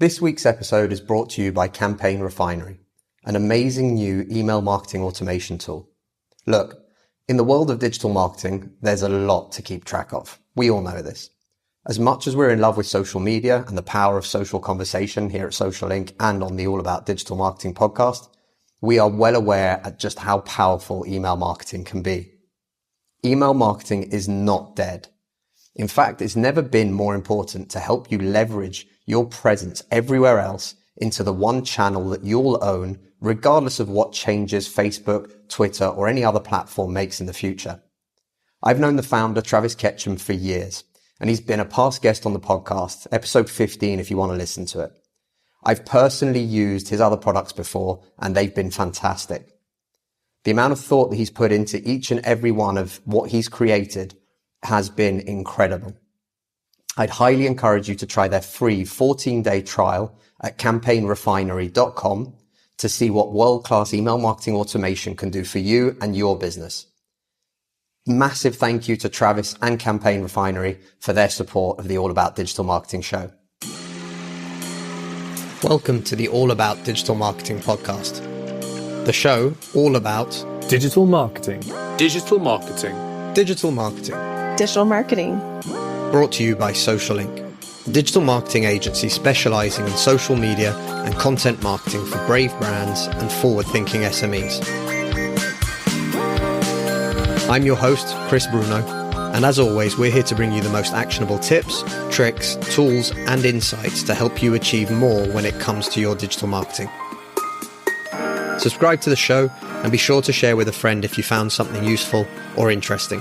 This week's episode is brought to you by Campaign Refinery, an amazing new email marketing automation tool. Look, in the world of digital marketing, there's a lot to keep track of. We all know this. As much as we're in love with social media and the power of social conversation here at Social Inc. and on the All About Digital Marketing podcast, we are well aware at just how powerful email marketing can be. Email marketing is not dead. In fact, it's never been more important to help you leverage your presence everywhere else into the one channel that you'll own, regardless of what changes Facebook, Twitter, or any other platform makes in the future. I've known the founder, Travis Ketchum, for years, and he's been a past guest on the podcast, episode 15 if you want to listen to it. I've personally used his other products before, and they've been fantastic. The amount of thought that he's put into each and every one of what he's created has been incredible. I'd highly encourage you to try their free 14-day trial at campaignrefinery.com to see what world-class email marketing automation can do for you and your business. Massive thank you to Travis and Campaign Refinery for their support of the All About Digital Marketing show. Welcome to the All About Digital Marketing podcast. The show all about digital marketing. Digital marketing. Digital marketing. Digital marketing. Brought to you by Social Inc., a digital marketing agency specializing in social media and content marketing for brave brands and forward-thinking SMEs. I'm your host, Chris Bruno, and as always, we're here to bring you the most actionable tips, tricks, tools, and insights to help you achieve more when it comes to your digital marketing. Subscribe to the show and be sure to share with a friend if you found something useful or interesting.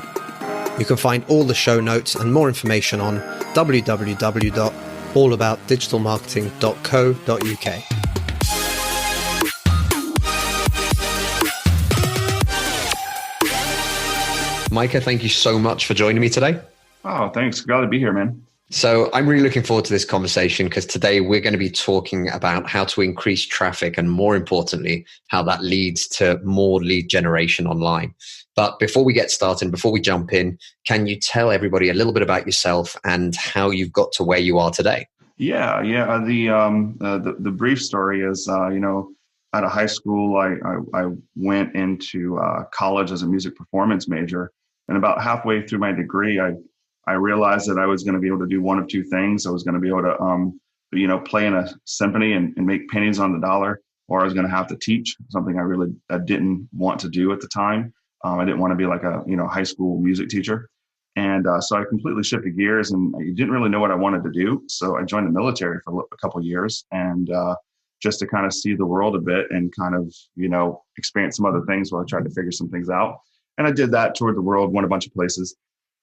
You can find all the show notes and more information on www.allaboutdigitalmarketing.co.uk. Micah, thank you so much for joining me today. Oh, thanks. Glad to be here, man. So I'm really looking forward to this conversation because today we're going to be talking about how to increase traffic and, more importantly, how that leads to more lead generation online. But before we get started, before we jump in, can you tell everybody a little bit about yourself and how you've got to where you are today? Yeah. The brief story is, out of high school, I went into college as a music performance major, and about halfway through my degree, I realized that I was going to be able to do one of two things. I was going to be able to, play in a symphony and make pennies on the dollar, or I was going to have to teach, something I didn't want to do at the time. I didn't want to be like a high school music teacher. And so I completely shifted gears and I didn't really know what I wanted to do. So I joined the military for a couple of years and just to kind of see the world a bit and kind of, experience some other things while I tried to figure some things out. And I did that, toured the world, went a bunch of places.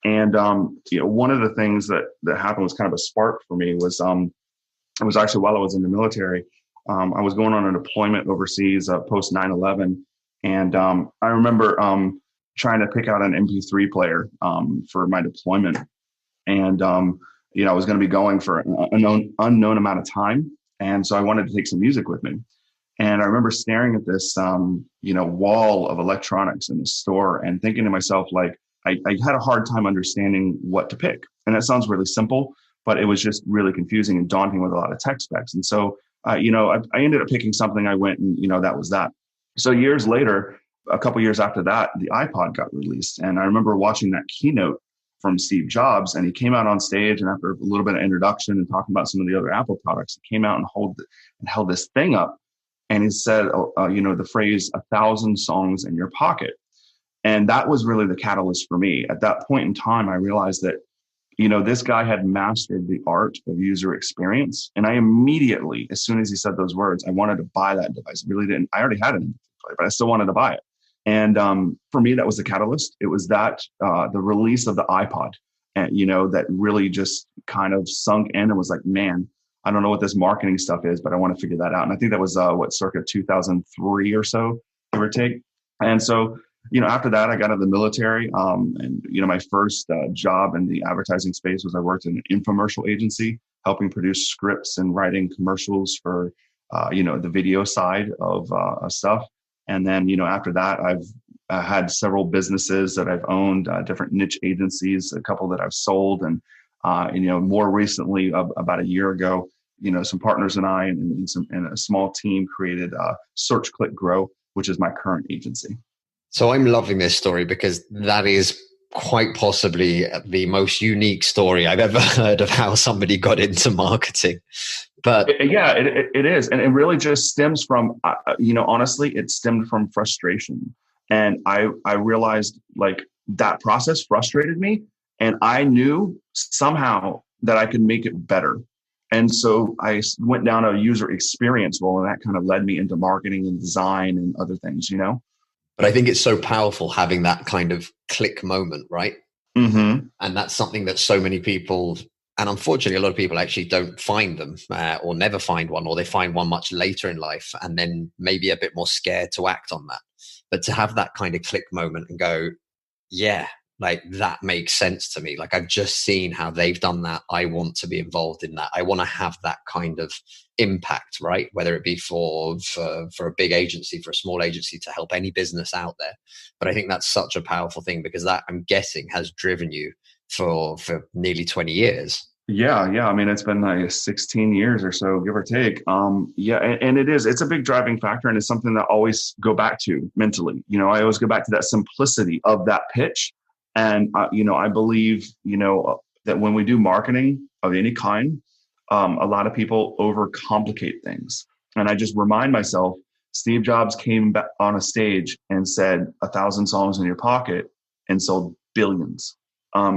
And, one of the things that happened was kind of a spark for me was, it was actually while I was in the military. I was going on a deployment overseas post 9/11. And I remember trying to pick out an MP3 player for my deployment. And, I was going to be going for an unknown amount of time. And so I wanted to take some music with me. And I remember staring at this, wall of electronics in the store and thinking to myself, like, I had a hard time understanding what to pick. And that sounds really simple, but it was just really confusing and daunting with a lot of tech specs. And so, I ended up picking something. I went and, that was that. So years later, a couple years after that, the iPod got released. And I remember watching that keynote from Steve Jobs, and he came out on stage, and after a little bit of introduction and talking about some of the other Apple products, he came out and held this thing up. And he said, the phrase, 1,000 songs in your pocket. And that was really the catalyst for me. At that point in time, I realized that, this guy had mastered the art of user experience. And I immediately, as soon as he said those words, I wanted to buy that device. I really didn't. I already had an MP3 player, but I still wanted to buy it. And for me, that was the catalyst. It was that the release of the iPod, and, that really just kind of sunk in and was like, man, I don't know what this marketing stuff is, but I want to figure that out. And I think that was circa 2003 or so, give or take. And so, after that, I got out of the military. And my first job in the advertising space was I worked in an infomercial agency, helping produce scripts and writing commercials for, the video side of stuff. And then, after that, I've had several businesses that I've owned, different niche agencies, a couple that I've sold. And, more recently, about a year ago, some partners and I and a small team created SearchClickGrow, which is my current agency. So I'm loving this story because that is quite possibly the most unique story I've ever heard of how somebody got into marketing. But it is. And it really just stems from, honestly, it stemmed from frustration. And I realized like that process frustrated me. And I knew somehow that I could make it better. And so I went down a user experience role, and that kind of led me into marketing and design and other things, But I think it's so powerful having that kind of click moment, right? Mm-hmm. And that's something that so many people, and unfortunately, a lot of people actually don't find them or never find one, or they find one much later in life and then maybe a bit more scared to act on that. But to have that kind of click moment and go, yeah, like that makes sense to me. Like I've just seen how they've done that. I want to be involved in that. I want to have that kind of impact, right? Whether it be for a big agency, for a small agency, to help any business out there. But I think that's such a powerful thing because that, I'm guessing, has driven you for nearly 20 years. Yeah. I mean, it's been like 16 years or so, give or take. And it's a big driving factor, and it's something that I always go back to mentally. I always go back to that simplicity of that pitch. And, I believe, that when we do marketing of any kind, a lot of people overcomplicate things. And I just remind myself, Steve Jobs came back on a stage and said 1,000 songs in your pocket and sold billions.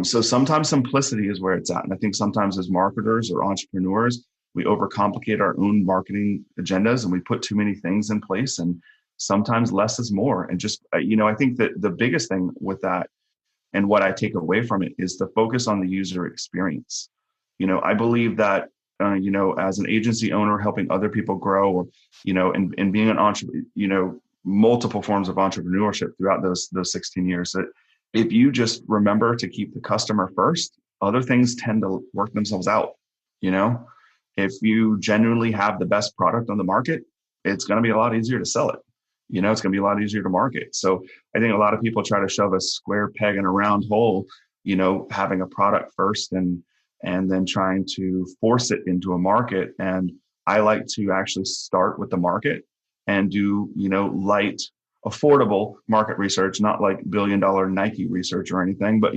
So sometimes simplicity is where it's at. And I think sometimes as marketers or entrepreneurs, we overcomplicate our own marketing agendas and we put too many things in place, and sometimes less is more. And just, I think that the biggest thing with that and what I take away from it is the focus on the user experience. I believe that, as an agency owner helping other people grow, or, and being an entrepreneur, multiple forms of entrepreneurship throughout those 16 years, that if you just remember to keep the customer first, other things tend to work themselves out. If you genuinely have the best product on the market, it's going to be a lot easier to sell it. It's going to be a lot easier to market. So I think a lot of people try to shove a square peg in a round hole, having a product first and then trying to force it into a market. And I like to actually start with the market and do, light, affordable market research, not like $1 billion Nike research or anything, but,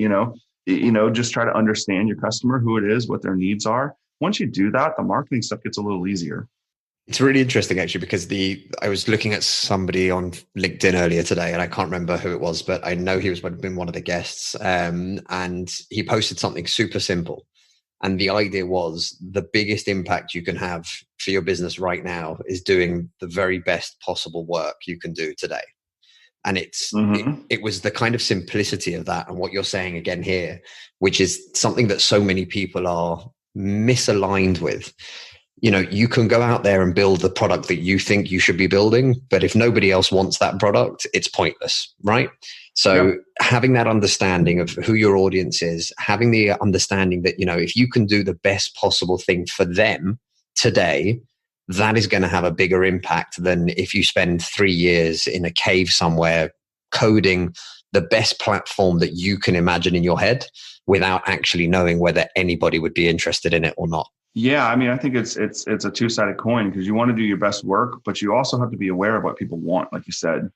just try to understand your customer, who it is, what their needs are. Once you do that, the marketing stuff gets a little easier. It's really interesting, actually, because I was looking at somebody on LinkedIn earlier today, and I can't remember who it was, but I know he was been one of the guests, and he posted something super simple. And the idea was the biggest impact you can have for your business right now is doing the very best possible work you can do today. And it was the kind of simplicity of that, and what you're saying again here, which is something that so many people are misaligned with. You can go out there and build the product that you think you should be building, but if nobody else wants that product, it's pointless, right? So having that understanding of who your audience is, having the understanding that, if you can do the best possible thing for them today, that is going to have a bigger impact than if you spend 3 years in a cave somewhere coding the best platform that you can imagine in your head without actually knowing whether anybody would be interested in it or not. Yeah, I mean, I think it's a two-sided coin, because you want to do your best work, but you also have to be aware of what people want. Like you said,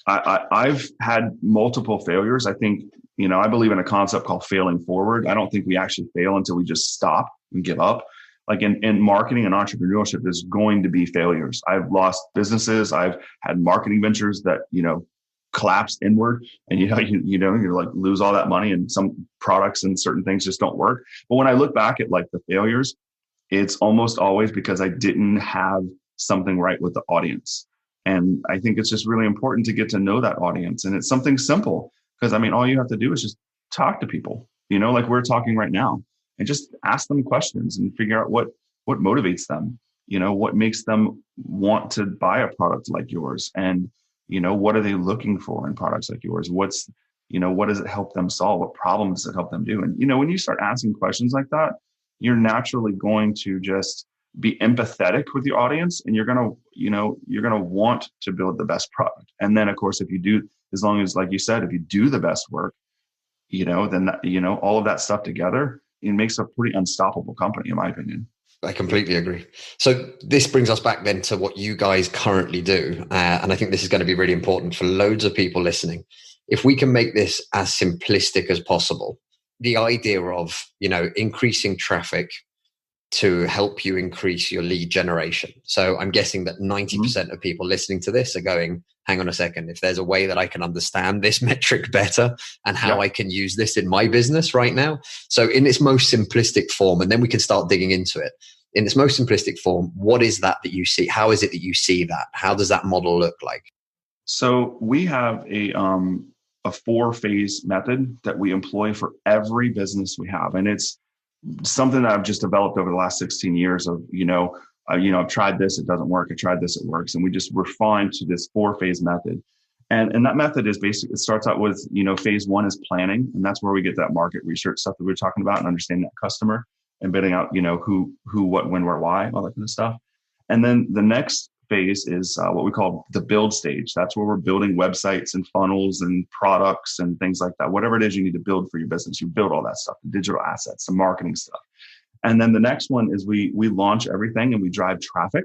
I've had multiple failures. I think, I believe in a concept called failing forward. I don't think we actually fail until we just stop and give up. Like in marketing and entrepreneurship, there's going to be failures. I've lost businesses. I've had marketing ventures that, collapsed inward, and you like lose all that money, and some products and certain things just don't work. But when I look back at like the failures, it's almost always because I didn't have something right with the audience. And I think it's just really important to get to know that audience. And it's something simple, because I mean, all you have to do is just talk to people, like we're talking right now, and just ask them questions and figure out what motivates them, what makes them want to buy a product like yours. And, what are they looking for in products like yours? What does it help them solve? What problems does it help them do? And, when you start asking questions like that, you're naturally going to just be empathetic with your audience, and you're going to want to build the best product. And then of course, if you do, as long as, like you said, if you do the best work, then all of that stuff together, it makes a pretty unstoppable company, in my opinion. I completely agree. So this brings us back then to what you guys currently do. And I think this is going to be really important for loads of people listening. If we can make this as simplistic as possible, the idea of, increasing traffic to help you increase your lead generation. So I'm guessing that 90% of people listening to this are going, hang on a second, if there's a way that I can understand this metric better and how I can use this in my business right now. So in its most simplistic form, and then we can start digging into it. In its most simplistic form, what is that you see? How is it that you see that? How does that model look like? So we have a 4-phase method that we employ for every business we have. And it's something that I've just developed over the last 16 years of, I've tried this, it doesn't work. I tried this, it works. And we just refined to this 4-phase method. And that method is basically, it starts out with, phase 1 is planning. And that's where we get that market research stuff that we were talking about and understanding that customer and bidding out, who, what, when, where, why, all that kind of stuff. And then the next phase is what we call the build stage. That's where we're building websites and funnels and products and things like that. Whatever it is you need to build for your business, you build all that stuff, the digital assets, the marketing stuff. And then the next one is we launch everything and we drive traffic.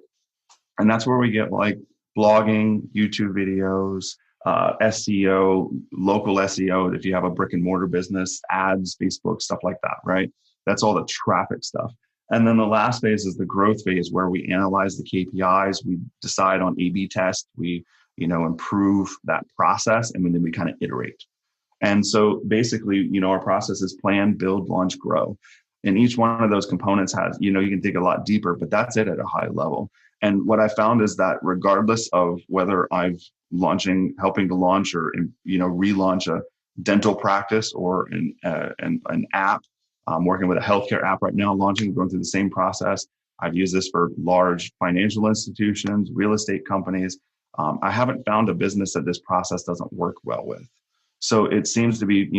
And that's where we get like blogging, YouTube videos, SEO, local SEO, if you have a brick and mortar business, ads, Facebook, stuff like that, right? That's all the traffic stuff. And then the last phase is the growth phase where we analyze the KPIs, we decide on A/B test, we, improve that process, and then we kind of iterate. And so basically, our process is plan, build, launch, grow. And each one of those components has, you can dig a lot deeper, but that's it at a high level. And what I found is that regardless of whether I'm helping to launch or, relaunch a dental practice or an app, I'm working with a healthcare app right now, going through the same process. I've used this for large financial institutions, real estate companies. I haven't found a business that this process doesn't work well with. So it seems to be,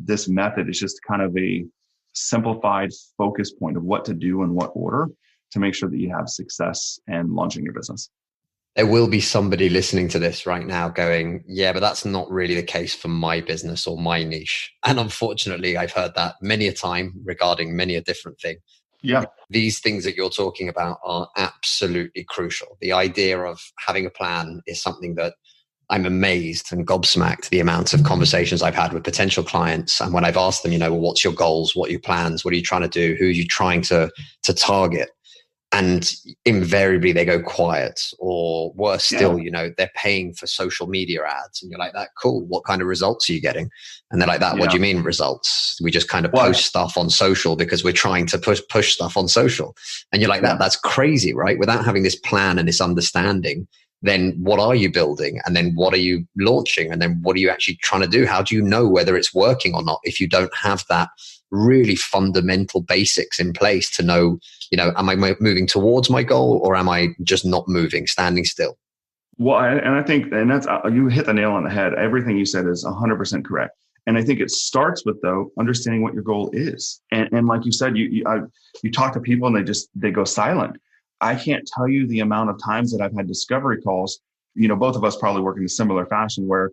this method is just kind of a simplified focus point of what to do in what order to make sure that you have success in launching your business. There will be somebody listening to this right now going, yeah, but that's not really the case for my business or my niche. And unfortunately, I've heard that many a time regarding many a different thing. Yeah. These things that you're talking about are absolutely crucial. The idea of having a plan is something that I'm amazed and gobsmacked the amount of conversations I've had with potential clients. And when I've asked them, well, what's your goals? What are your plans? What are you trying to do? Who are you trying to target? And invariably they go quiet, or worse still, they're paying for social media ads. And you're like, that cool. What kind of results are you getting? And they're like, that, what do you mean results? We just kind of post stuff on social because we're trying to push stuff on social. And you're like, that's crazy, right? Without having this plan and this understanding, then what are you building? And then what are you launching? And then what are you actually trying to do? How do you know whether it's working or not if you don't have that really fundamental basics in place to know, am I moving towards my goal or am I just not moving, standing still? Well, I think, and that's, you hit the nail on the head. Everything you said is 100% correct. And I think it starts with, though, understanding what your goal is. And like you said, you talk to people and they go silent. I can't tell you the amount of times that I've had discovery calls, both of us probably work in a similar fashion where,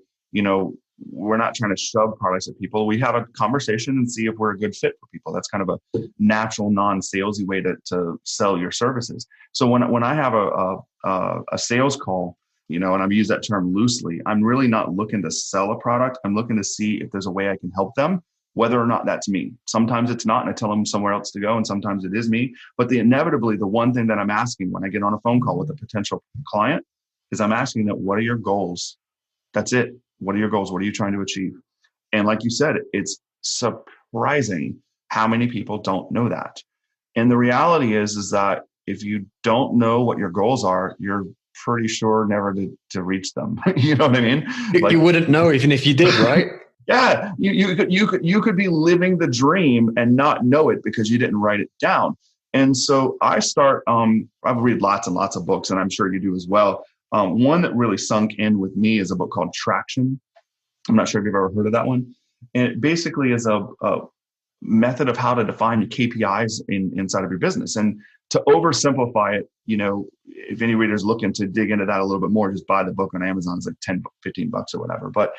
we're not trying to shove products at people. We have a conversation and see if we're a good fit for people. That's kind of a natural, non-salesy way to sell your services. So when I have a sales call, and I've used that term loosely, I'm really not looking to sell a product. I'm looking to see if there's a way I can help them, whether or not that's me. Sometimes it's not, and I tell them somewhere else to go, and sometimes it is me. But inevitably, the one thing that I'm asking when I get on a phone call with a potential client is I'm asking them, what are your goals? That's it. What are your goals? What are you trying to achieve? And like you said, it's surprising how many people don't know that. And the reality is that if you don't know what your goals are, you're pretty sure never to reach them. You know what I mean? You wouldn't know even if you did, right? Yeah, you could be living the dream and not know it because you didn't write it down. And so I start. I've read lots and lots of books, and I'm sure you do as well. One that really sunk in with me is a book called Traction. I'm not sure if you've ever heard of that one. And it basically is a method of how to define your KPIs inside of your business. And to oversimplify it, if any reader's looking to dig into that a little bit more, just buy the book on Amazon. It's like 10, 15 bucks or whatever. But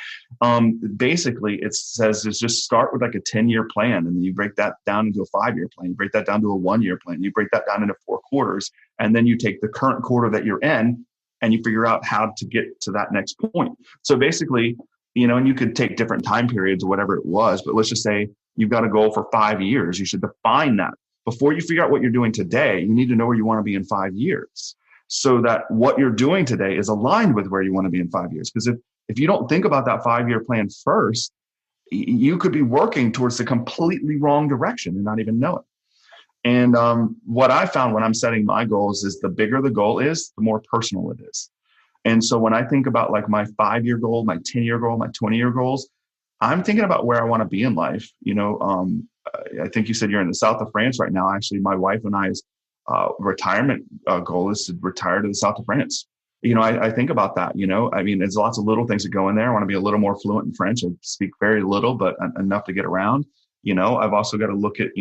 basically it says is just start with like a 10-year plan. And then you break that down into a 5-year plan, you break that down to a 1-year plan, you break that down into 4 quarters. And then you take the current quarter that you're in and you figure out how to get to that next point. So basically, and you could take different time periods or whatever it was, but let's just say you've got a goal for 5 years. You should define that. Before you figure out what you're doing today, you need to know where you want to be in 5 years so that what you're doing today is aligned with where you want to be in 5 years. Because if you don't think about that 5-year plan first, you could be working towards the completely wrong direction and not even know it. And what I found when I'm setting my goals is the bigger the goal is, the more personal it is. And so when I think about like my 5-year goal, my 10-year goal, my 20-year goals, I'm thinking about where I want to be in life. I think you said you're in the south of France right now. Actually, my wife and I's retirement goal is to retire to the south of France. I think about that. There's lots of little things that go in there. I want to be a little more fluent in French. I speak very little, but enough to get around. I've also got to look at,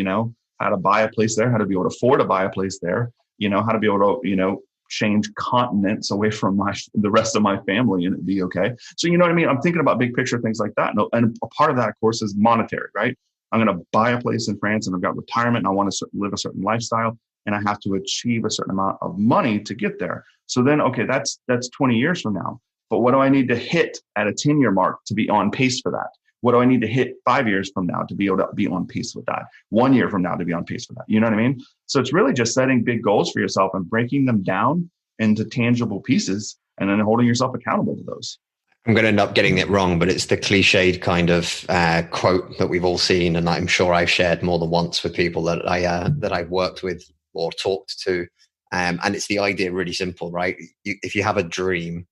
how to buy a place there, how to be able to afford to buy a place there, how to be able to, change continents away from the rest of my family and it'd be okay. So, you know what I mean? I'm thinking about big picture things like that. And a part of that, of course, is monetary, right? I'm going to buy a place in France and I've got retirement and I want to live a certain lifestyle and I have to achieve a certain amount of money to get there. So then, okay, that's 20 years from now. But what do I need to hit at a 10-year mark to be on pace for that? What do I need to hit 5 years from now to be able to be on pace with that? 1 year from now to be on pace with that? You know what I mean? So it's really just setting big goals for yourself and breaking them down into tangible pieces and then holding yourself accountable to those. I'm going to end up getting it wrong, but it's the cliched kind of quote that we've all seen. And I'm sure I've shared more than once with people that I've worked with or talked to. And it's the idea really simple, right? If you have a dream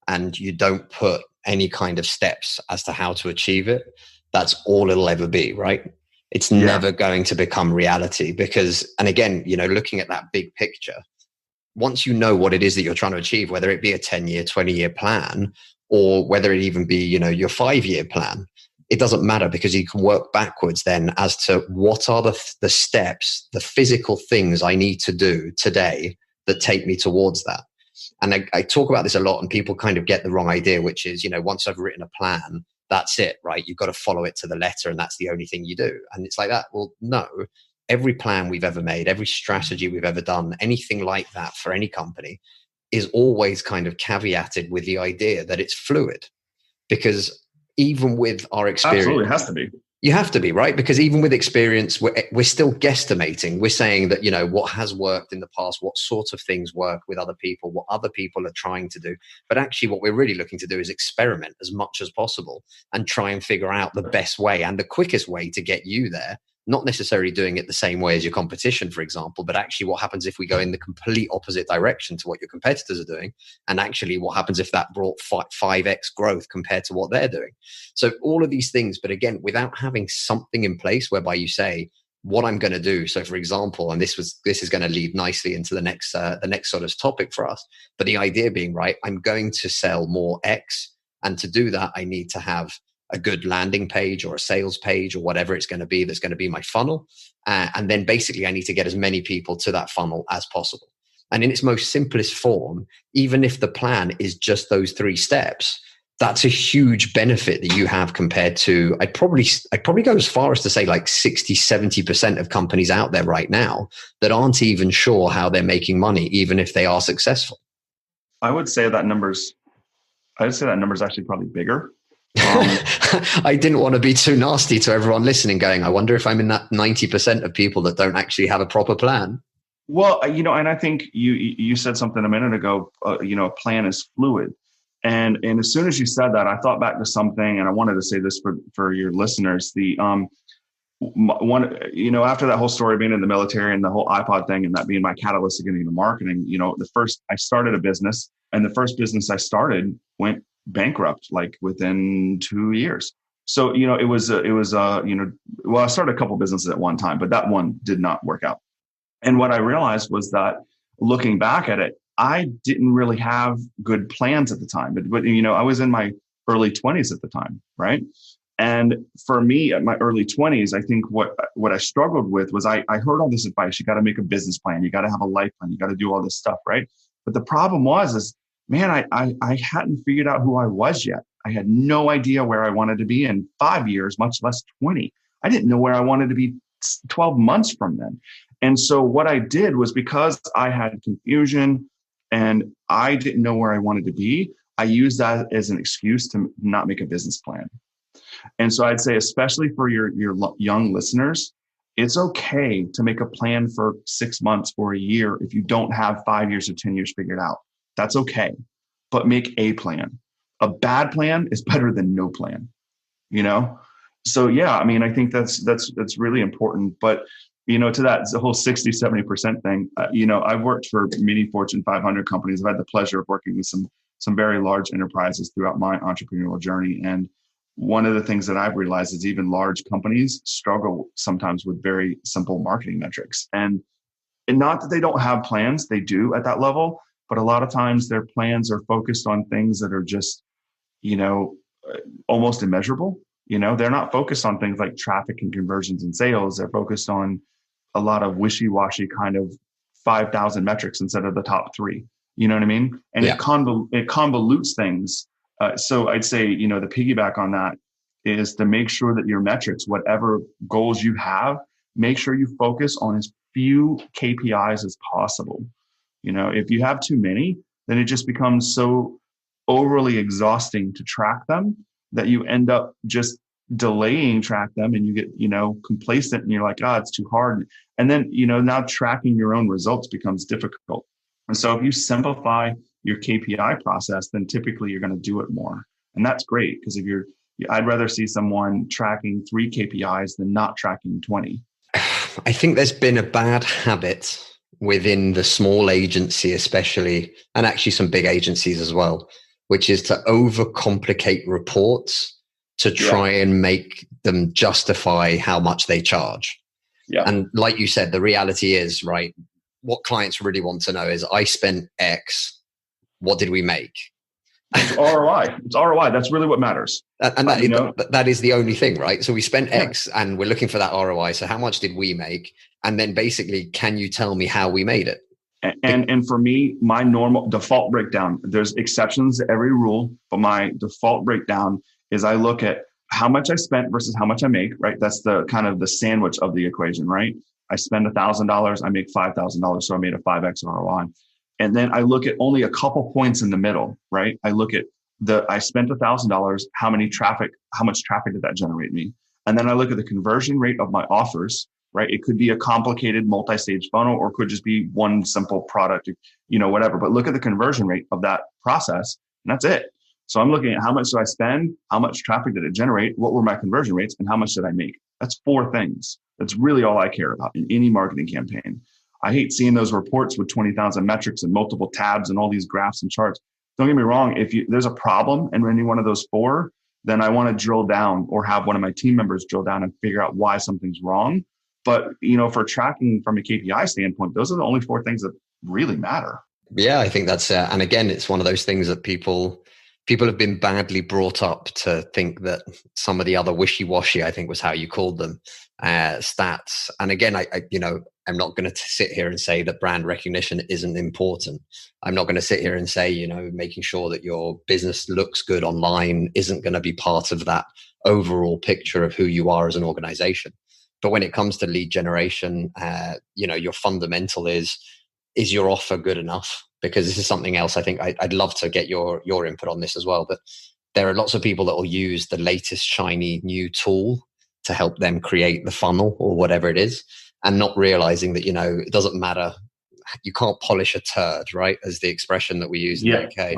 and you don't put any kind of steps as to how to achieve it, that's all it'll ever be, right? It's never going to become reality because, and again, looking at that big picture, once you know what it is that you're trying to achieve, whether it be a 10-year, 20-year plan, or whether it even be, your 5-year plan, it doesn't matter because you can work backwards then as to what are the steps, the physical things I need to do today that take me towards that. And I talk about this a lot and people kind of get the wrong idea, which is, once I've written a plan, that's it, right? You've got to follow it to the letter and that's the only thing you do. And it's like that. Well, no, every plan we've ever made, every strategy we've ever done, anything like that for any company is always kind of caveated with the idea that it's fluid. Because even with our experience, absolutely, it has to be. You have to be, right? Because even with experience, we're still guesstimating. We're saying that, what has worked in the past, what sorts of things work with other people, what other people are trying to do. But actually what we're really looking to do is experiment as much as possible and try and figure out the best way and the quickest way to get you there. Not necessarily doing it the same way as your competition, for example, but actually what happens if we go in the complete opposite direction to what your competitors are doing? And actually what happens if that brought 5x growth compared to what they're doing? So all of these things, but again, without having something in place whereby you say, what I'm going to do. So for example, and this is going to lead nicely into the next sort of topic for us, but the idea being, right, I'm going to sell more X. And to do that, I need to have a good landing page or a sales page or whatever it's going to be that's going to be my funnel. And then basically I need to get as many people to that funnel as possible. And in its most simplest form, even if the plan is just those 3 steps, that's a huge benefit that you have compared to, I'd probably go as far as to say like 60, 70% of companies out there right now that aren't even sure how they're making money, even if they are successful. I would say that number's actually probably bigger. I didn't want to be too nasty to everyone listening going, I wonder if I'm in that 90% of people that don't actually have a proper plan. Well, and I think you said something a minute ago, a plan is fluid. And as soon as you said that, I thought back to something, and I wanted to say this for your listeners. After that whole story being in the military and the whole iPod thing and that being my catalyst to getting into marketing, I started a business, and the first business I started went bankrupt like within 2 years. So, I started a couple businesses at one time, but that one did not work out. And what I realized was that looking back at it, I didn't really have good plans at the time, but I was in my early 20s at the time. Right. And for me, at my early 20s, I think what I struggled with was I heard all this advice. You got to make a business plan. You got to have a life plan. You got to do all this stuff, right? But the problem is, man, I hadn't figured out who I was yet. I had no idea where I wanted to be in 5 years, much less 20. I didn't know where I wanted to be 12 months from then. And so what I did was, because I had confusion and I didn't know where I wanted to be, I used that as an excuse to not make a business plan. And so I'd say, especially for your young listeners, it's okay to make a plan for 6 months or a year if you don't have 5 years or 10 years figured out. That's okay. But make a plan. A bad plan is better than no plan, you know? So yeah, I mean, I think that's really important. But, you know, to that, the whole 60, 70% thing, you know, I've worked for many Fortune 500 companies. I've had the pleasure of working with some very large enterprises throughout my entrepreneurial journey. And one of the things that I've realized is even large companies struggle sometimes with very simple marketing metrics. And not that they don't have plans, they do at that level, but a lot of times their plans are focused on things that are just, you know, almost immeasurable. You know, they're not focused on things like traffic and conversions and sales. They're focused on a lot of wishy-washy kind of 5,000 metrics instead of the top 3. You know what I mean? And it convolutes things. So I'd say, you know, the piggyback on that is to make sure that your metrics, whatever goals you have, make sure you focus on as few KPIs as possible. You know, if you have too many, then it just becomes so overly exhausting to track them that you end up just delaying track them, and you get, you know, complacent, and you're like, it's too hard. And then, you know, now tracking your own results becomes difficult. And so if you simplify your KPI process, then typically you're going to do it more. And that's great, because I'd rather see someone tracking 3 KPIs than not tracking 20. I think there's been a bad habit within the small agency, especially, and actually some big agencies as well, which is to overcomplicate reports to try and make them justify how much they charge. Yeah. And like you said, the reality is, right, what clients really want to know is, I spent X, what did we make? It's ROI. It's ROI. That's really what matters. And that is the only thing, right? So we spent X and we're looking for that ROI. So how much did we make? And then basically, can you tell me how we made it? And for me, my normal default breakdown, there's exceptions to every rule, but my default breakdown is I look at how much I spent versus how much I make, right? That's the kind of the sandwich of the equation, right? I spend $1,000, I make $5,000. So I made a 5X ROI. And then I look at only a couple points in the middle, right? I look at I spent $1,000, how much traffic did that generate me? And then I look at the conversion rate of my offers, right? It could be a complicated multi-stage funnel, or it could just be one simple product, you know, whatever. But look at the conversion rate of that process, and that's it. So I'm looking at how much do I spend, how much traffic did it generate, what were my conversion rates, and how much did I make? That's 4 things. That's really all I care about in any marketing campaign. I hate seeing those reports with 20,000 metrics and multiple tabs and all these graphs and charts. Don't get me wrong. If there's a problem in any one of those 4, then I want to drill down, or have one of my team members drill down and figure out why something's wrong. But, you know, for tracking from a KPI standpoint, those are the only 4 things that really matter. Yeah, I think that's, and again, it's one of those things that people have been badly brought up to think that some of the other wishy-washy, I think was how you called them, stats. And again, I'm not going to sit here and say that brand recognition isn't important. I'm not going to sit here and say, you know, making sure that your business looks good online isn't going to be part of that overall picture of who you are as an organization. But when it comes to lead generation, you know, your fundamental is your offer good enough? Because this is something else I think I'd love to get your input on this as well. But there are lots of people that will use the latest shiny new tool to help them create the funnel or whatever it is, and not realizing that, you know, it doesn't matter. You can't polish a turd, right? As the expression that we use in the UK,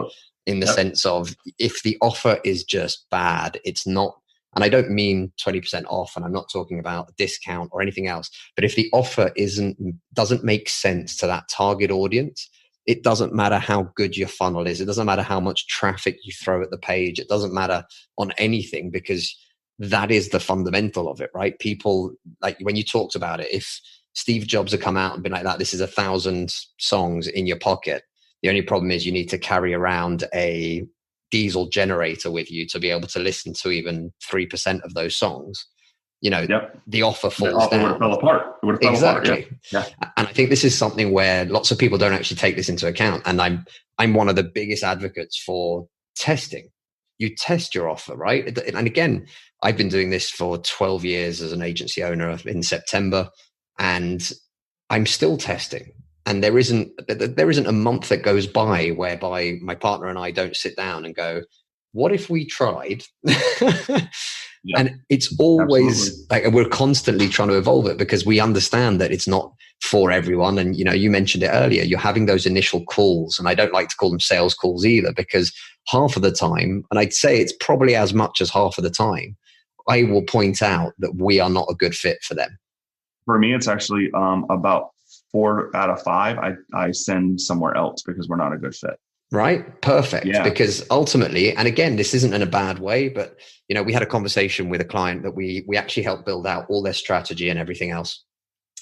in the sense of, if the offer is just bad, it's not. And I don't mean 20% off, and I'm not talking about a discount or anything else. But if the offer doesn't make sense to that target audience, it doesn't matter how good your funnel is. It doesn't matter how much traffic you throw at the page. It doesn't matter on anything, because that is the fundamental of it, right? People, like when you talked about it, if Steve Jobs had come out and been like that, this is 1,000 songs in your pocket. The only problem is you need to carry around a diesel generator with you to be able to listen to even 3% of those songs, the offer falls down. Would have fell apart. It would have fell Exactly. apart. Yeah. And I think this is something where lots of people don't actually take this into account. And I'm one of the biggest advocates for testing. You test your offer, right? And again, I've been doing this for 12 years as an agency owner in September, and I'm still testing. And there isn't a month that goes by whereby my partner and I don't sit down and go, what if we tried? Yeah, and it's always like we're constantly trying to evolve it, because we understand that it's not for everyone. And, you mentioned it earlier, you're having those initial calls, and I don't like to call them sales calls either, because half of the time, and I'd say it's probably as much as half of the time, I will point out that we are not a good fit for them. For me, it's actually about 4 out of 5. I send somewhere else because we're not a good fit. Right. Perfect. Yeah. Because ultimately, and again, this isn't in a bad way, but we had a conversation with a client that we actually helped build out all their strategy and everything else.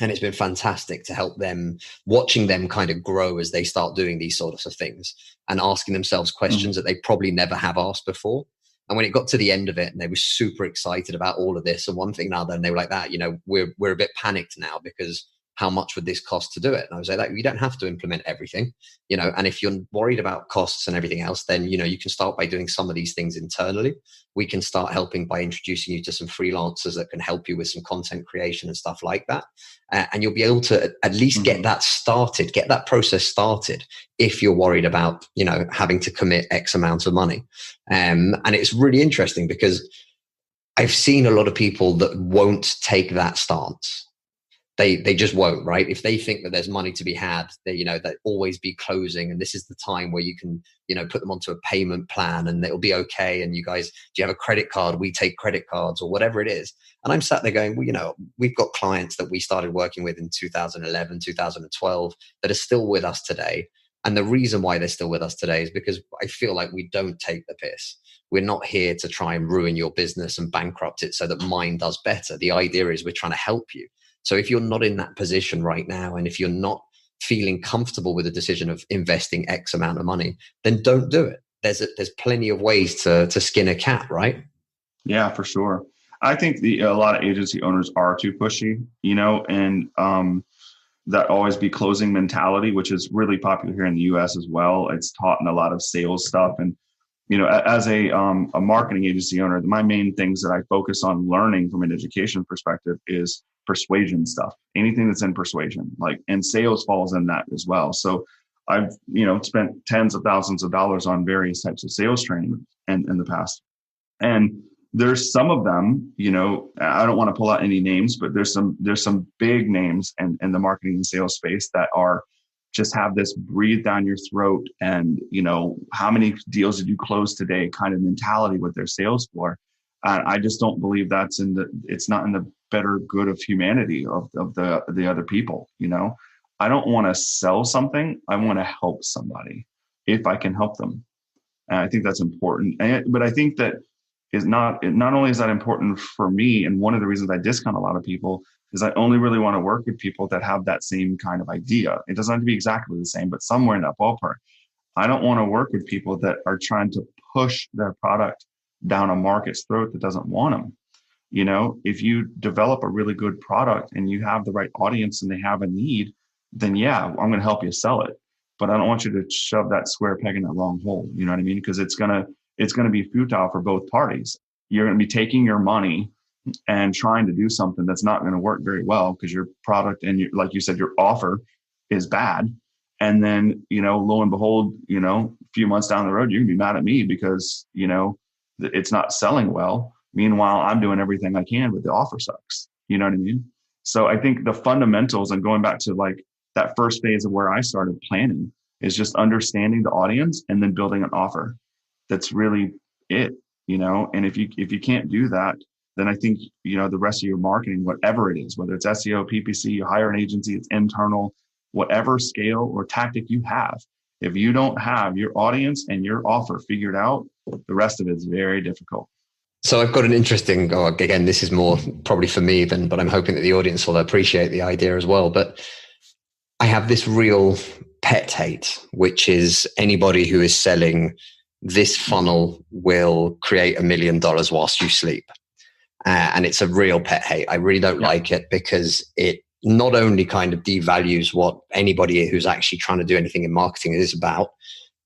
And it's been fantastic to help them, watching them kind of grow as they start doing these sorts of things and asking themselves questions that they probably never have asked before. And when it got to the end of it, and they were super excited about all of this and one thing and another, and they were like that, we're a bit panicked now because how much would this cost to do it? And I was like, you don't have to implement everything, and if you're worried about costs and everything else, then, you can start by doing some of these things internally. We can start helping by introducing you to some freelancers that can help you with some content creation and stuff like that. And you'll be able to at least get that started, get that process started if you're worried about, having to commit X amount of money. And it's really interesting because I've seen a lot of people that won't take that stance. They just won't, right? If they think that there's money to be had, they'll always be closing. And this is the time where you can, put them onto a payment plan and it'll be okay. And you guys, do you have a credit card? We take credit cards or whatever it is. And I'm sat there going, well, we've got clients that we started working with in 2011, 2012 that are still with us today. And the reason why they're still with us today is because I feel like we don't take the piss. We're not here to try and ruin your business and bankrupt it so that mine does better. The idea is we're trying to help you. So if you're not in that position right now, and if you're not feeling comfortable with the decision of investing X amount of money, then don't do it. There's plenty of ways to skin a cat, right? Yeah, for sure. I think a lot of agency owners are too pushy, and that always be closing mentality, which is really popular here in the US as well. It's taught in a lot of sales stuff. And, as a marketing agency owner, my main things that I focus on learning from an education perspective is persuasion stuff, anything that's in persuasion, and sales falls in that as well. So I've, spent tens of thousands of dollars on various types of sales training in the past. And there's some of them, I don't want to pull out any names, but there's some big names in the marketing and sales space that are just have this breathe down your throat and, how many deals did you close today kind of mentality with their sales floor. I just don't believe it's not in the better good of humanity of the other people. I don't want to sell something. I want to help somebody if I can help them. And I think that's important. But I think that not only is that important for me, and one of the reasons I discount a lot of people is I only really want to work with people that have that same kind of idea. It doesn't have to be exactly the same, but somewhere in that ballpark. I don't want to work with people that are trying to push their product down a market's throat that doesn't want them. If you develop a really good product and you have the right audience and they have a need, then yeah, I'm going to help you sell it. But I don't want you to shove that square peg in the wrong hole. You know what I mean? Because it's going to be futile for both parties. You're going to be taking your money and trying to do something that's not going to work very well because your product and like you said, your offer is bad. And then, lo and behold, a few months down the road, you're gonna be mad at me because, it's not selling well. Meanwhile, I'm doing everything I can, but the offer sucks. You know what I mean? So I think the fundamentals, and going back to that first phase of where I started planning, is just understanding the audience and then building an offer. That's really it, and if you can't do that, then I think, the rest of your marketing, whatever it is, whether it's SEO, PPC, you hire an agency, it's internal, whatever scale or tactic you have, if you don't have your audience and your offer figured out, the rest of it is very difficult. So I've got an interesting, again, this is more probably for me but I'm hoping that the audience will appreciate the idea as well. But I have this real pet hate, which is anybody who is selling this funnel will create $1 million whilst you sleep. And it's a real pet hate. I really don't like it because it not only kind of devalues what anybody who's actually trying to do anything in marketing is about,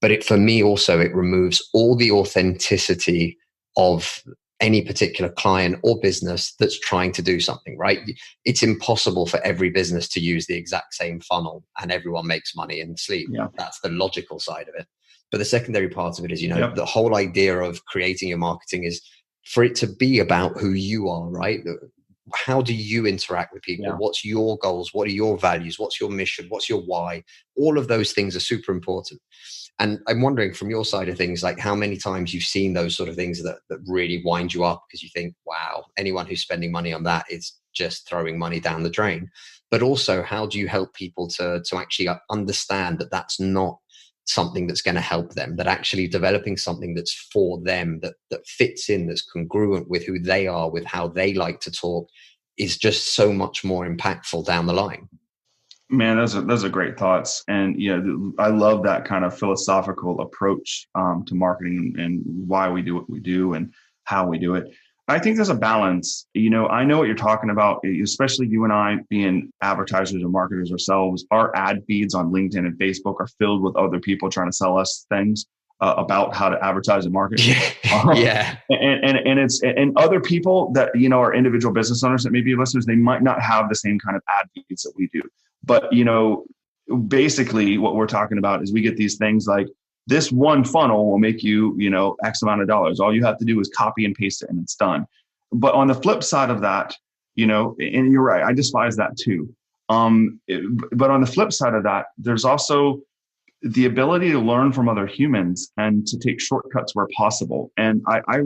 but it, for me also, it removes all the authenticity of any particular client or business that's trying to do something, right? It's impossible for every business to use the exact same funnel and everyone makes money in sleep. Yeah. That's the logical side of it. But the secondary part of it is, the whole idea of creating your marketing is for it to be about who you are, right? How do you interact with people? What's your goals? What are your values? What's your mission? What's your why? All of those things are super important. And I'm wondering from your side of things, like how many times you've seen those sort of things that really wind you up because you think, wow, anyone who's spending money on that is just throwing money down the drain. But also, how do you help people to actually understand that that's not something that's going to help them, that actually developing something that's for them, that fits in, that's congruent with who they are, with how they like to talk, is just so much more impactful down the line? Man, those are great thoughts. And I love that kind of philosophical approach to marketing and why we do what we do and how we do it. I think there's a balance. I know what you're talking about, especially you and I being advertisers or marketers ourselves. Our ad feeds on LinkedIn and Facebook are filled with other people trying to sell us things about how to advertise and market. Yeah. And other people that, are individual business owners that may be listeners, they might not have the same kind of ad feeds that we do. But, basically what we're talking about is we get these things like this one funnel will make you, X amount of dollars. All you have to do is copy and paste it and it's done. But on the flip side of that, and you're right, I despise that too. But on the flip side of that, there's also the ability to learn from other humans and to take shortcuts where possible. And I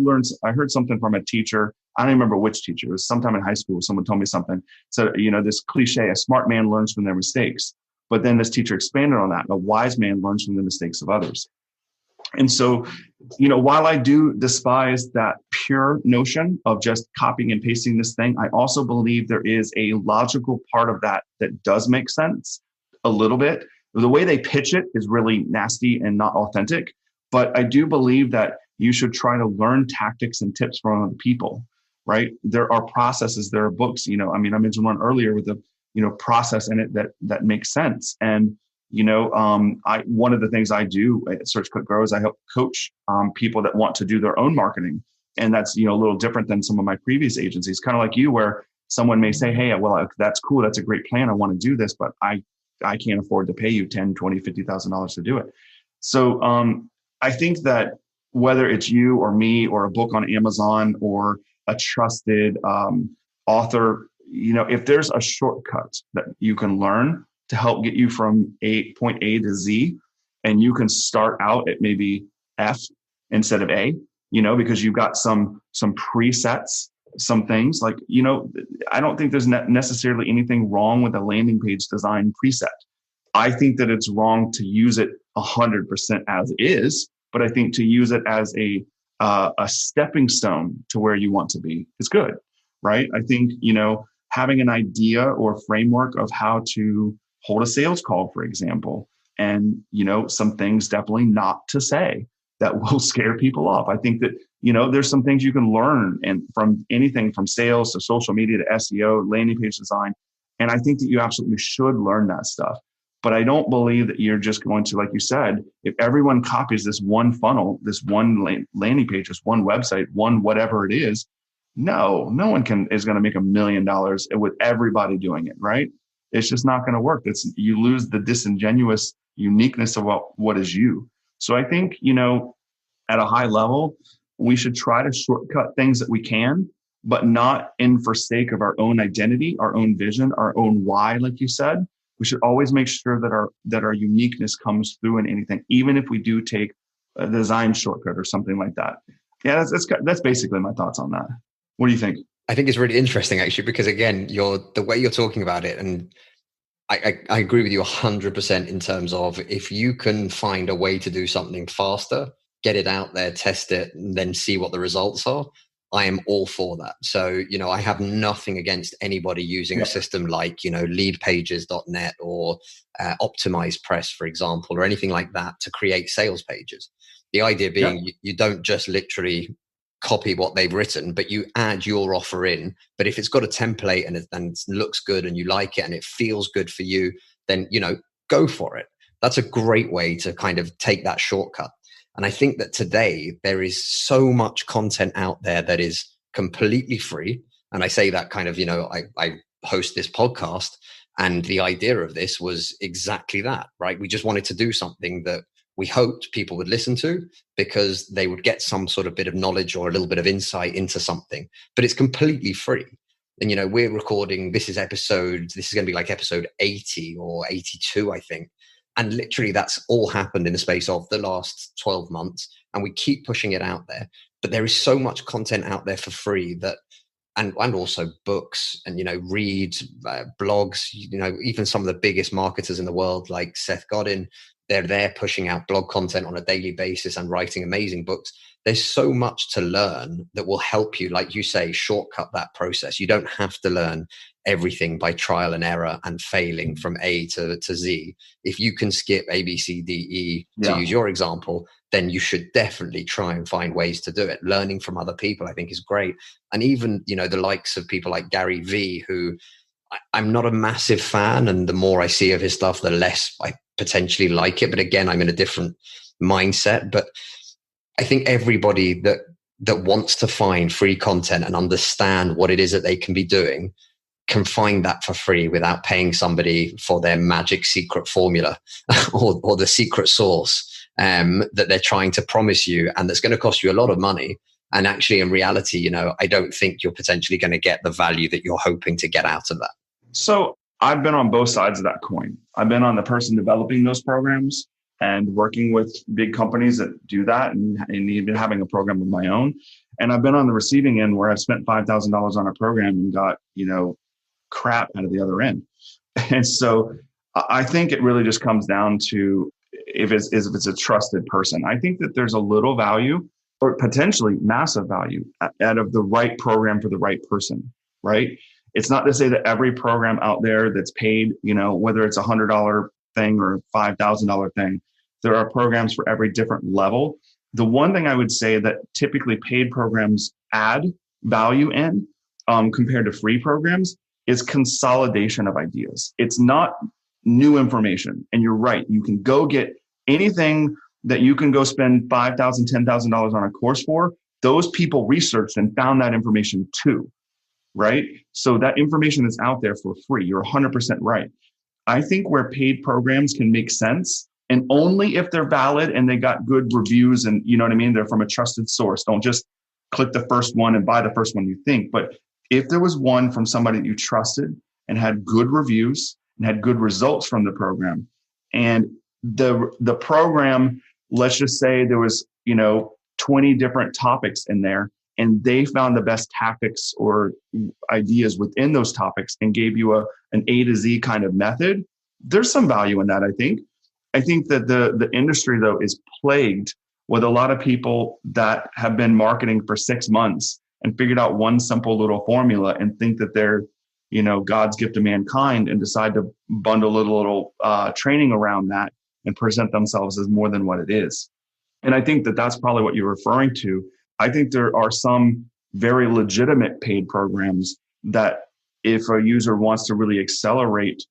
heard something from a teacher. I don't remember which teacher. It was sometime in high school. Someone told me something. So, this cliche, a smart man learns from their mistakes. But then this teacher expanded on that. A wise man learns from the mistakes of others. And so, while I do despise that pure notion of just copying and pasting this thing, I also believe there is a logical part of that does make sense a little bit. The way they pitch it is really nasty and not authentic. But I do believe that you should try to learn tactics and tips from other people, right? There are processes, there are books, I mentioned one earlier with the, process in it that makes sense. And, one of the things I do at SearchClickGrow is I help coach people that want to do their own marketing. And that's, a little different than some of my previous agencies, kind of like you, where someone may say, hey, well, that's cool. That's a great plan. I want to do this, but I can't afford to pay you $10,000, $20,000, $50,000 to do it. So I think that whether it's you or me or a book on Amazon or a trusted author, if there's a shortcut that you can learn to help get you from point A to Z, and you can start out at maybe F instead of A, because you've got some presets, some things like, I don't think there's necessarily anything wrong with a landing page design preset. I think that it's wrong to use it 100% as is, but I think to use it as a stepping stone to where you want to be is good, right? I think, having an idea or framework of how to hold a sales call, for example, and, some things definitely not to say that will scare people off. I think that, there's some things you can learn and from anything from sales to social media to SEO, landing page design. And I think that you absolutely should learn that stuff. But I don't believe that you're just going to, like you said, if everyone copies this one funnel, this one landing page, this one website, one whatever it is, no one is going to make $1 million with everybody doing it, right? It's just not going to work. You lose the disingenuous uniqueness of what is you. So I think, at a high level, we should try to shortcut things that we can, but not in for sake of our own identity, our own vision, our own why, like you said. We should always make sure that our uniqueness comes through in anything, even if we do take a design shortcut or something like that. Yeah, that's basically my thoughts on that. What do you think? I think it's really interesting, actually, because again, the way you're talking about it, and I agree with you 100% in terms of if you can find a way to do something faster, get it out there, test it, and then see what the results are. I am all for that. So, I have nothing against anybody using a system like, leadpages.net or Optimize Press, for example, or anything like that to create sales pages. The idea being you don't just literally copy what they've written, but you add your offer in. But if it's got a template and it looks good and you like it and it feels good for you, then, go for it. That's a great way to kind of take that shortcut. And I think that today there is so much content out there that is completely free. And I say that kind of, I host this podcast, and the idea of this was exactly that, right? We just wanted to do something that we hoped people would listen to because they would get some sort of bit of knowledge or a little bit of insight into something, but it's completely free. And, we're recording, this is going to be like episode 80 or 82, I think. And literally that's all happened in the space of the last 12 months. And we keep pushing it out there, but there is so much content out there for free that, and also books and, read blogs, even some of the biggest marketers in the world, like Seth Godin, they're pushing out blog content on a daily basis and writing amazing books. There's so much to learn that will help you, like you say, shortcut that process. You don't have to learn everything by trial and error and failing from A to Z. If you can skip A, B, C, D, E, to use your example, then you should definitely try and find ways to do it. Learning from other people, I think, is great. And even, the likes of people like Gary Vee, who I'm not a massive fan, and the more I see of his stuff, the less I potentially like it. But again, I'm in a different mindset. But I think everybody that wants to find free content and understand what it is that they can be doing can find that for free without paying somebody for their magic secret formula or the secret sauce that they're trying to promise you, and that's going to cost you a lot of money. And actually, in reality, I don't think you're potentially going to get the value that you're hoping to get out of that. So I've been on both sides of that coin. I've been on the person developing those programs and working with big companies that do that, and even having a program of my own. And I've been on the receiving end where I've spent $5,000 on a program and got, crap out of the other end. And so I think it really just comes down to if it's a trusted person. I think that there's a little value, or potentially massive value, out of the right program for the right person, right? It's not to say that every program out there that's paid, whether it's $100 thing or $5,000 thing, there are programs for every different level. The one thing I would say that typically paid programs add value in compared to free programs is consolidation of ideas. It's not new information. And you're right. You can go get anything that you can go spend $5,000, $10,000 on a course for. Those people researched and found that information too, right? So that information is out there for free. You're 100% right. I think where paid programs can make sense, and only if they're valid and they got good reviews and, they're from a trusted source. Don't just click the first one and buy the first one you think. But if there was one from somebody that you trusted and had good reviews and had good results from the program, and the program, let's just say there was, 20 different topics in there, and they found the best tactics or ideas within those topics and gave you an A to Z kind of method, there's some value in that, I think. I think that the industry, though, is plagued with a lot of people that have been marketing for 6 months and figured out one simple little formula and think that they're, God's gift to mankind, and decide to bundle a little training around that and present themselves as more than what it is. And I think that that's probably what you're referring to. I think there are some very legitimate paid programs that if a user wants to really accelerate,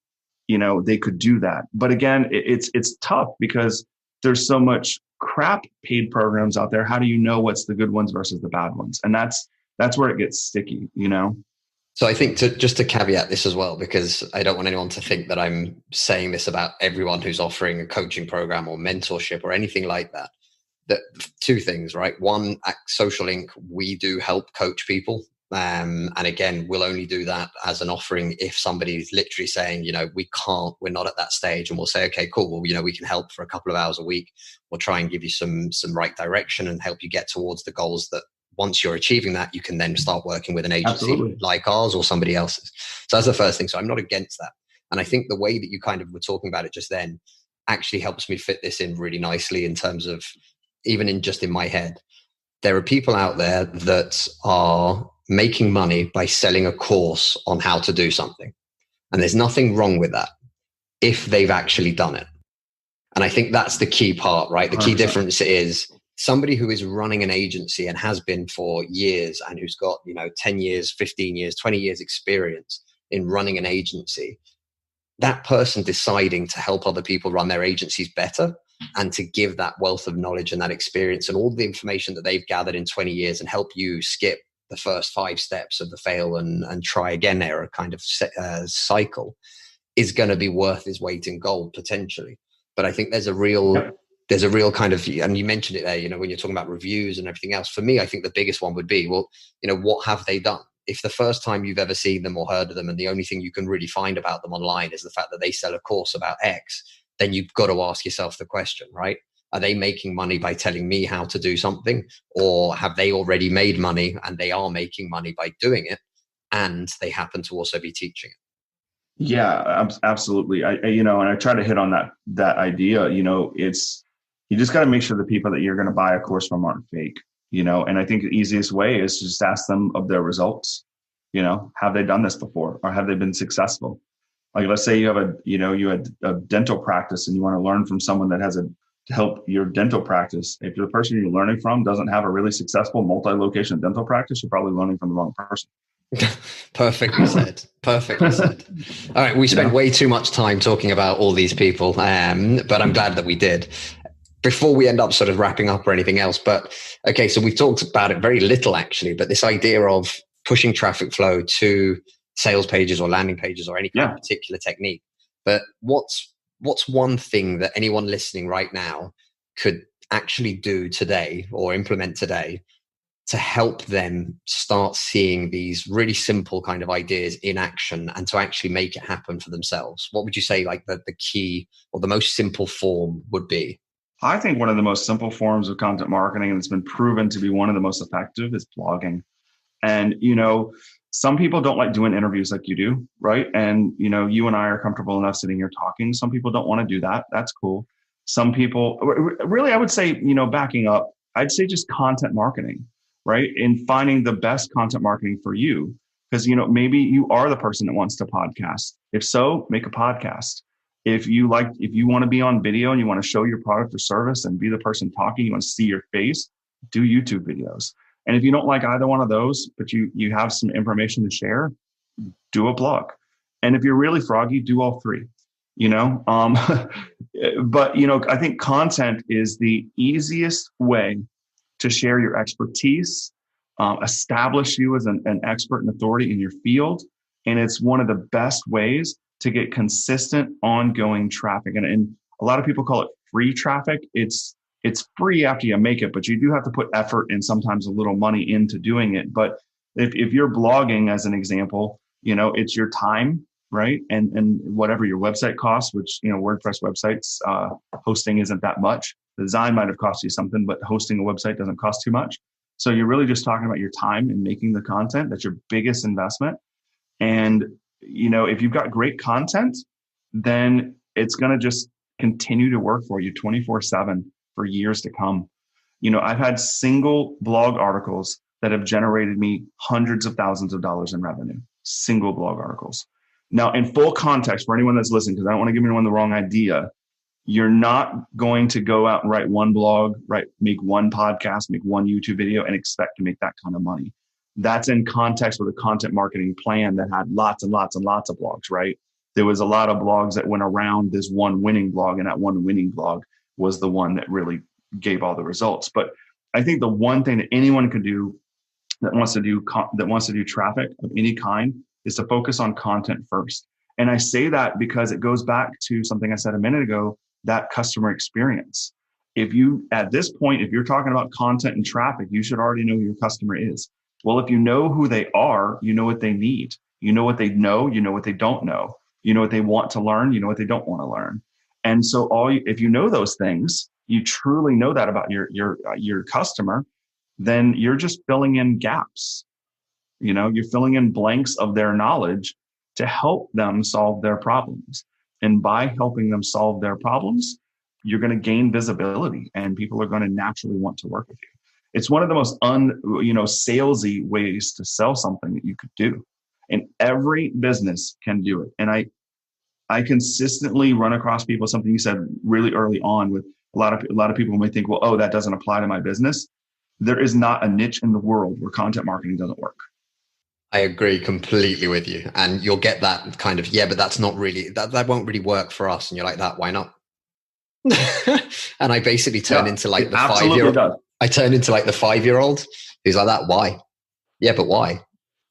they could do that. But again, it's tough because there's so much crap paid programs out there. How do you know what's the good ones versus the bad ones? And that's where it gets sticky, So I think just to caveat this as well, because I don't want anyone to think that I'm saying this about everyone who's offering a coaching program or mentorship or anything like that. That two things, right? One, at Social Inc., we do help coach people. And again, we'll only do that as an offering if somebody's literally saying, we're not at that stage. And we'll say, okay, cool. Well, we can help for a couple of hours a week. We'll try and give you some right direction and help you get towards the goals that once you're achieving that, you can then start working with an agency like ours or somebody else's. So that's the first thing. So I'm not against that. And I think the way that you kind of were talking about it just then actually helps me fit this in really nicely in terms of even in my head. There are people out there that are making money by selling a course on how to do something. And there's nothing wrong with that if they've actually done it. And I think that's the key part, right? The key difference is somebody who is running an agency and has been for years and who's got, 10 years, 15 years, 20 years experience in running an agency, that person deciding to help other people run their agencies better and to give that wealth of knowledge and that experience and all the information that they've gathered in 20 years and help you skip the first 5 steps of the fail and try again error kind of cycle is going to be worth his weight in gold potentially. But I think there's a real kind of, and you mentioned it there, when you're talking about reviews and everything else, for me, I think the biggest one would be, well, what have they done? If the first time you've ever seen them or heard of them and the only thing you can really find about them online is the fact that they sell a course about X, then you've got to ask yourself the question, right? Are they making money by telling me how to do something, or have they already made money and they are making money by doing it and they happen to also be teaching it? Yeah, absolutely. And I try to hit on that idea. It's, you just got to make sure the people that you're going to buy a course from aren't fake. And I think the easiest way is to just ask them of their results. Have they done this before, or have they been successful? Like, let's say you have you had a dental practice and you want to learn from someone that has to help your dental practice. If the person you're learning from doesn't have a really successful multi-location dental practice, you're probably learning from the wrong person. Perfectly said. Perfectly said. All right. We spent way too much time talking about all these people, but I'm glad that we did. Before we end up sort of wrapping up or anything else, but okay, so we've talked about it very little actually, but this idea of pushing traffic flow to sales pages or landing pages or any kind of particular technique. But what's one thing that anyone listening right now could actually do today or implement today to help them start seeing these really simple kind of ideas in action and to actually make it happen for themselves? What would you say like the key or the most simple form would be? I think one of the most simple forms of content marketing, and it's been proven to be one of the most effective, is blogging. And, some people don't like doing interviews like you do, right? And, you and I are comfortable enough sitting here talking. Some people don't want to do that. That's cool. Some people, really, I would say, backing up, I'd say just content marketing, right? And finding the best content marketing for you. Because, maybe you are the person that wants to podcast. If so, make a podcast. If you want to be on video and you want to show your product or service and be the person talking, you want to see your face, do YouTube videos. And if you don't like either one of those, but you have some information to share, do a blog. And if you're really froggy, do all three, But, I think content is the easiest way to share your expertise, establish you as an expert and authority in your field. And it's one of the best ways to get consistent, ongoing traffic. And a lot of people call it free traffic. It's free after you make it, but you do have to put effort and sometimes a little money into doing it. But if you're blogging, as an example, it's your time, right? And whatever your website costs, which, WordPress websites, hosting isn't that much. The design might have cost you something, but hosting a website doesn't cost too much. So you're really just talking about your time and making the content. That's your biggest investment. And if you've got great content, then it's going to just continue to work for you 24/7 for years to come. I've had single blog articles that have generated me hundreds of thousands of dollars in revenue, single blog articles. Now, in full context for anyone that's listening, because I don't want to give anyone the wrong idea, you're not going to go out and write one blog, make one podcast, make one YouTube video and expect to make that kind of money. That's in context with a content marketing plan that had lots and lots and lots of blogs, right? There was a lot of blogs that went around this one winning blog, and that one winning blog was the one that really gave all the results. But I think the one thing that anyone can do that wants to do traffic of any kind is to focus on content first. And I say that because it goes back to something I said a minute ago, that customer experience. At this point, if you're talking about content and traffic, you should already know who your customer is. Well, if you know who they are, you know what they need. You know what they know, you know what they don't know. You know what they want to learn, you know what they don't want to learn. And so if you know those things, you truly know that about your customer, then you're just filling in gaps. You're filling in blanks of their knowledge to help them solve their problems. And by helping them solve their problems, you're going to gain visibility and people are going to naturally want to work with you. It's one of the most salesy ways to sell something that you could do. And every business can do it. And I consistently run across people, something you said really early on with A lot of people may think, well, oh, that doesn't apply to my business. There is not a niche in the world where content marketing doesn't work. I agree completely with you. And you'll get that kind of, yeah, but that's not really, that won't really work for us. And you're like, why not? And I basically turn into like the 5-year-old. I turn into like the 5-year-old who's like that. Why? Yeah, but why?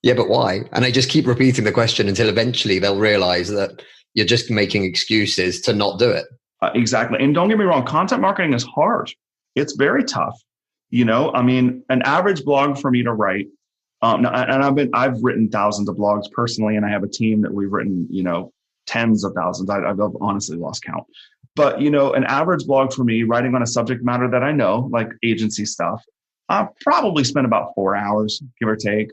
Yeah, but why? And I just keep repeating the question until eventually they'll realize that you're just making excuses to not do it. Exactly. And don't get me wrong, content marketing is hard. It's very tough. I mean, an average blog for me to write, and I've written thousands of blogs personally, and I have a team that we've written, tens of thousands. I've honestly lost count. But, an average blog for me, writing on a subject matter that I know, like agency stuff, I probably spend about 4 hours, give or take.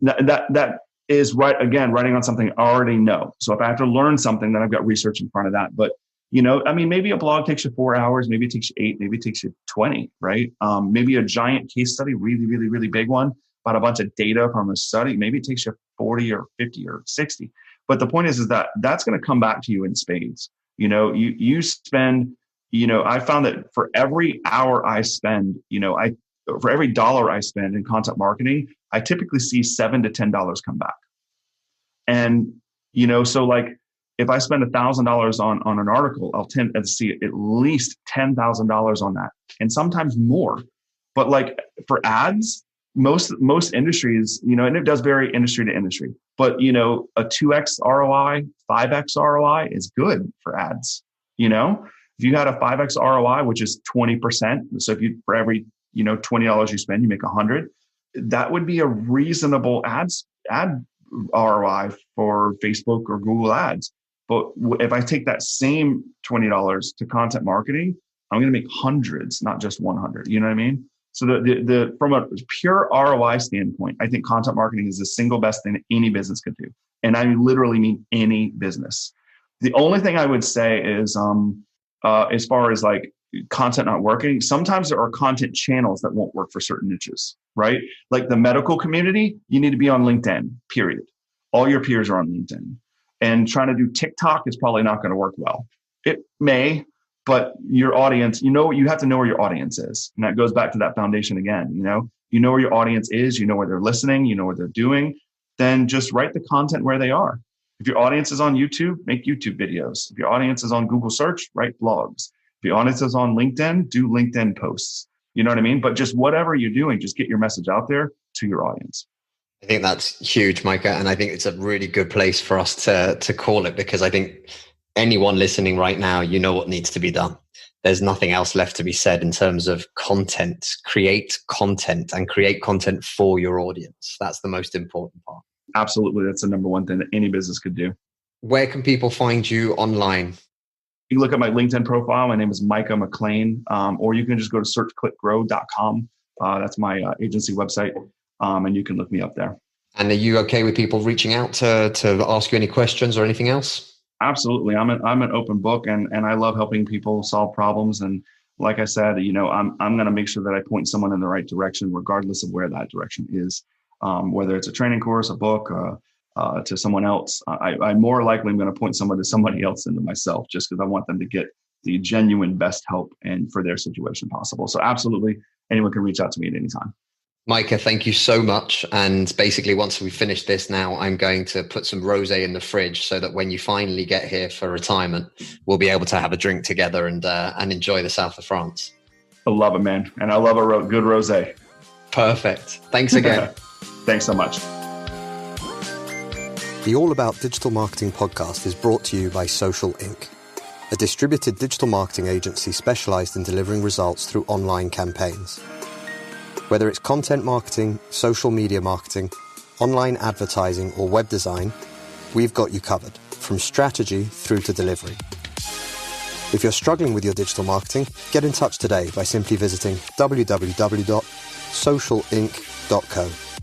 That is right. Again, writing on something I already know. So if I have to learn something, then I've got research in front of that. But maybe a blog takes you 4 hours, maybe it takes you 8, maybe it takes you 20, right? Maybe a giant case study, really, really, really big one about a bunch of data from a study, maybe it takes you 40 or 50 or 60. But the point is that that's going to come back to you in spades. You spend, I found that for every hour I spend, for every dollar I spend in content marketing, I typically see $7 to $10 come back. And, so like, if I spend $1,000 on an article, I'll tend to see at least $10,000 on that, and sometimes more. But like for ads, most industries, and it does vary industry to industry, but a 2x ROI, 5x ROI is good for ads. If you had a 5x ROI, which is 20%, so if you for every $20 you spend, you make 100. That would be a reasonable ad ROI for Facebook or Google Ads. But if I take that same $20 to content marketing, I'm going to make hundreds, not just 100. You know what I mean? So the from a pure ROI standpoint, I think content marketing is the single best thing that any business could do. And I literally mean any business. The only thing I would say is, as far as like content not working, sometimes there are content channels that won't work for certain niches, right? Like the medical community, you need to be on LinkedIn, period. All your peers are on LinkedIn. And trying to do TikTok is probably not going to work well. It may, but your audience, you have to know where your audience is. And that goes back to that foundation again. You know where your audience is, you know where they're listening, you know what they're doing, then just write the content where they are. If your audience is on YouTube, make YouTube videos. If your audience is on Google search, write blogs. If your audience is on LinkedIn, do LinkedIn posts. You know what I mean? But just whatever you're doing, just get your message out there to your audience. I think that's huge, Micah. And I think it's a really good place for us to call it, because I think anyone listening right now, what needs to be done. There's nothing else left to be said in terms of content. Create content and create content for your audience. That's the most important part. Absolutely. That's the number one thing that any business could do. Where can people find you online? You can look at my LinkedIn profile. My name is Micha McLain, or you can just go to SearchClickGrow.com. That's my agency website. And you can look me up there. And are you okay with people reaching out to ask you any questions or anything else? Absolutely. I'm an open book, and I love helping people solve problems. And like I said, I'm going to make sure that I point someone in the right direction, regardless of where that direction is. Whether it's a training course, a book, to someone else, I more likely am going to point someone to somebody else than to myself, just because I want them to get the genuine best help and for their situation possible. So absolutely, anyone can reach out to me at any time. Micah, thank you so much. And basically, once we finish this now, I'm going to put some rosé in the fridge so that when you finally get here for retirement, we'll be able to have a drink together and enjoy the south of France. I love it, man. And I love a good rosé. Perfect. Thanks again. Thanks so much. The All About Digital Marketing podcast is brought to you by Social Inc., a distributed digital marketing agency specialized in delivering results through online campaigns. Whether it's content marketing, social media marketing, online advertising, or web design, we've got you covered, from strategy through to delivery. If you're struggling with your digital marketing, get in touch today by simply visiting www.socialinc.co.